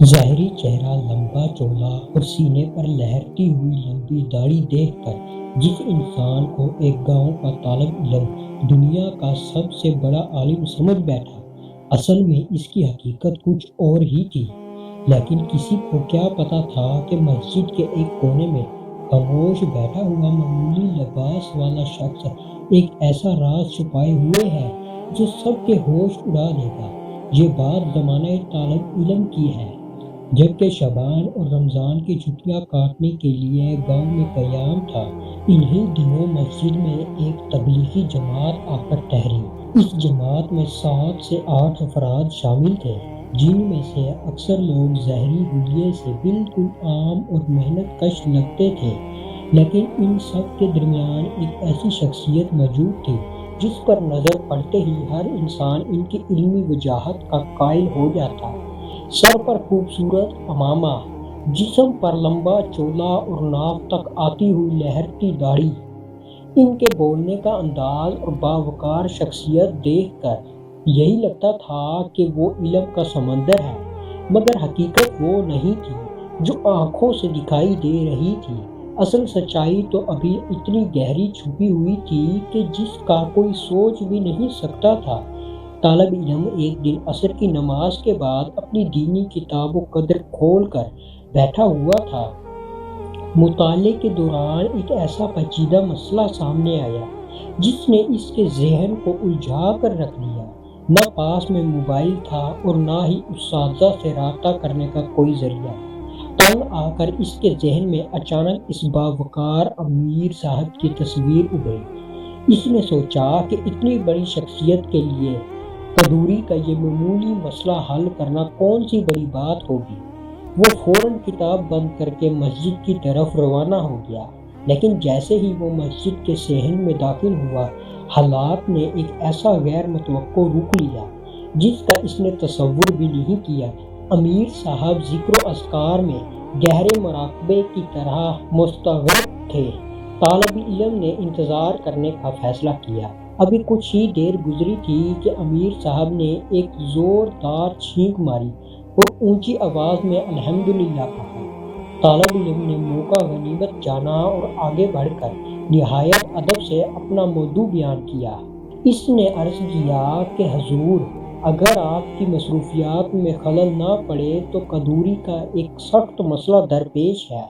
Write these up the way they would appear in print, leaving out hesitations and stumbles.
ظاہری چہرہ لمبا چوڑا اور سینے پر لہرتی ہوئی لمبی داڑھی دیکھ کر جس انسان کو ایک گاؤں کا طالب علم دنیا کا سب سے بڑا عالم سمجھ بیٹھا، اصل میں اس کی حقیقت کچھ اور ہی تھی۔ لیکن کسی کو کیا پتا تھا کہ مسجد کے ایک کونے میں خاموش بیٹھا ہوا معمولی لباس والا شخص ایک ایسا راز چھپائے ہوئے ہے جو سب کے ہوش اڑا دے گا۔ یہ بات زمانہ طالب علم کی ہے، جبکہ شعبان اور رمضان کی چھٹیاں کاٹنے کے لیے گاؤں میں قیام تھا۔ انہی دنوں مسجد میں ایک تبلیغی جماعت آ کر ٹھہری۔ اس جماعت میں 7 سے 8 افراد شامل تھے، جن میں سے اکثر لوگ ظاہری حلیے سے بالکل عام اور محنت کش لگتے تھے، لیکن ان سب کے درمیان ایک ایسی شخصیت موجود تھی جس پر نظر پڑتے ہی ہر انسان ان کی علمی وجاہت کا قائل ہو جاتا۔ سر پر خوبصورت عمامہ، جسم پر لمبا چولا اور ناف تک آتی ہوئی لہرتی داڑھی، ان کے بولنے کا انداز اور باوقار شخصیت دیکھ کر یہی لگتا تھا کہ وہ علم کا سمندر ہے، مگر حقیقت وہ نہیں تھی جو آنکھوں سے دکھائی دے رہی تھی۔ اصل سچائی تو ابھی اتنی گہری چھپی ہوئی تھی کہ جس کا کوئی سوچ بھی نہیں سکتا تھا۔ طالب علم ایک دن عصر کی نماز کے بعد اپنی دینی کتاب و قدر کھول کر بیٹھا ہوا تھا۔ مطالعے کے دوران ایک ایسا پیچیدہ مسئلہ سامنے آیا جس نے اس کے ذہن کو الجھا کر رکھ دیا۔ نہ پاس میں موبائل تھا اور نہ ہی اساتذہ سے رابطہ کرنے کا کوئی ذریعہ۔ تنگ آ کر اس کے ذہن میں اچانک اس باوقار امیر صاحب کی تصویر ابھری۔ اس نے سوچا کہ اتنی بڑی شخصیت کے لیے قدوری کا یہ معمولی مسئلہ حل کرنا کون سی بڑی بات ہوگی۔ وہ فوراً کتاب بند کر کے مسجد کی طرف روانہ ہو گیا، لیکن جیسے ہی وہ مسجد کے صحن میں داخل ہوا، حالات نے ایک ایسا غیر متوقع رخ لیا جس کا اس نے تصور بھی نہیں کیا۔ امیر صاحب ذکر و اذکار میں گہرے مراقبے کی طرح مستغرق تھے۔ طالب علم نے انتظار کرنے کا فیصلہ کیا۔ ابھی کچھ ہی دیر گزری تھی کہ امیر صاحب نے ایک زوردار چھینک ماری اور اونچی آواز میں الحمدللہ کہا۔ طالب علم نے موقع غنیمت جانا اور آگے بڑھ کر نہایت ادب سے اپنا موضوع بیان کیا۔ اس نے عرض کیا کہ حضور، اگر آپ کی مصروفیات میں خلل نہ پڑے تو قدوری کا ایک سخت مسئلہ درپیش ہے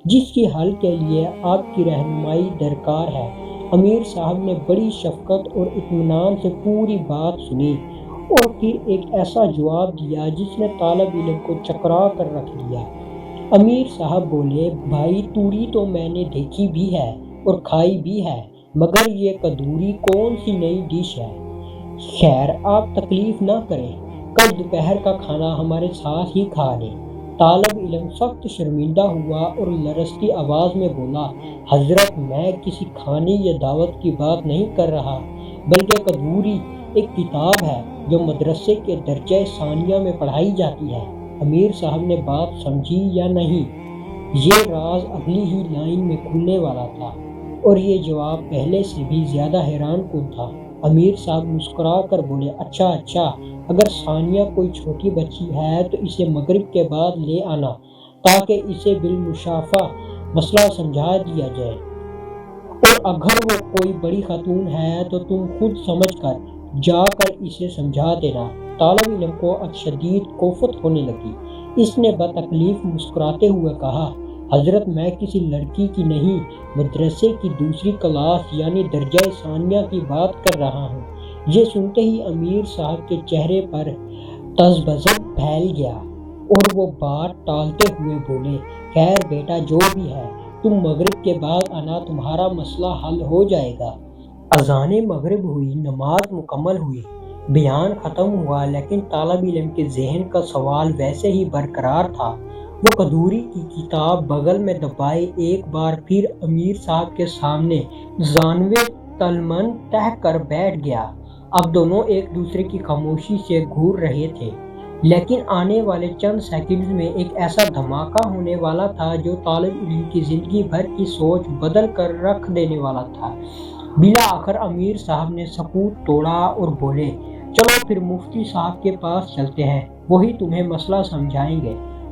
جس کی حل کے لیے آپ کی رہنمائی درکار ہے۔ امیر صاحب نے بڑی شفقت اور اطمینان سے پوری بات سنی اور پھر ایک ایسا جواب دیا جس نے طالب علم کو چکرا کر رکھ دیا۔ امیر صاحب بولے، بھائی توری تو میں نے دیکھی بھی ہے اور کھائی بھی ہے، مگر یہ قدوری کون سی نئی ڈش ہے؟ خیر آپ تکلیف نہ کریں، کل دوپہر کا کھانا ہمارے ساتھ ہی کھا لیں۔ طالب علم سخت شرمندہ ہوا اور لرزتی آواز میں بولا، حضرت میں کسی کھانے یا دعوت کی بات نہیں کر رہا، بلکہ قدوری ایک کتاب ہے جو مدرسے کے درجہ ثانیہ میں پڑھائی جاتی ہے۔ امیر صاحب نے بات سمجھی یا نہیں، یہ راز اگلی ہی لائن میں کھلنے والا تھا، اور یہ جواب پہلے سے بھی زیادہ حیران کن تھا۔ امیر صاحب مسکرا کر بولے، اچھا، اگر ثانیہ کوئی چھوٹی بچی ہے تو اسے مغرب کے بعد لے آنا تاکہ اسے بالمشافہ مسئلہ سمجھا دیا جائے، اور اگر وہ کوئی بڑی خاتون ہے تو تم خود سمجھ کر جا کر اسے سمجھا دینا۔ طالب علم کو اب شدید کوفت ہونے لگی۔ اس نے بتکلیف مسکراتے ہوئے کہا، حضرت میں کسی لڑکی کی نہیں، مدرسے کی دوسری کلاس یعنی درجہ ثانیہ کی بات کر رہا ہوں۔ یہ سنتے ہی امیر صاحب کے چہرے پر تذبذب پھیل گیا اور وہ بات ٹالتے ہوئے بولے، خیر بیٹا جو بھی ہے، تم مغرب کے بعد آنا، تمہارا مسئلہ حل ہو جائے گا۔ اذان مغرب ہوئی، نماز مکمل ہوئی، بیان ختم ہوا، لیکن طالب علم کے ذہن کا سوال ویسے ہی برقرار تھا۔ وہ قدوری کی کتاب بغل میں دبائے ایک بار پھر امیر صاحب کے سامنے زانوے تلمن تہ کر بیٹھ گیا۔ اب دونوں ایک دوسرے کی خاموشی سے گھور رہے تھے، لیکن آنے والے چند سیکنڈز میں ایک ایسا دھماکہ ہونے والا تھا جو طالب علم کی زندگی بھر کی سوچ بدل کر رکھ دینے والا تھا۔ بالآخر امیر صاحب نے سکوت توڑا اور بولے، چلو پھر مفتی صاحب کے پاس چلتے ہیں، وہی تمہیں مسئلہ سمجھائیں گے۔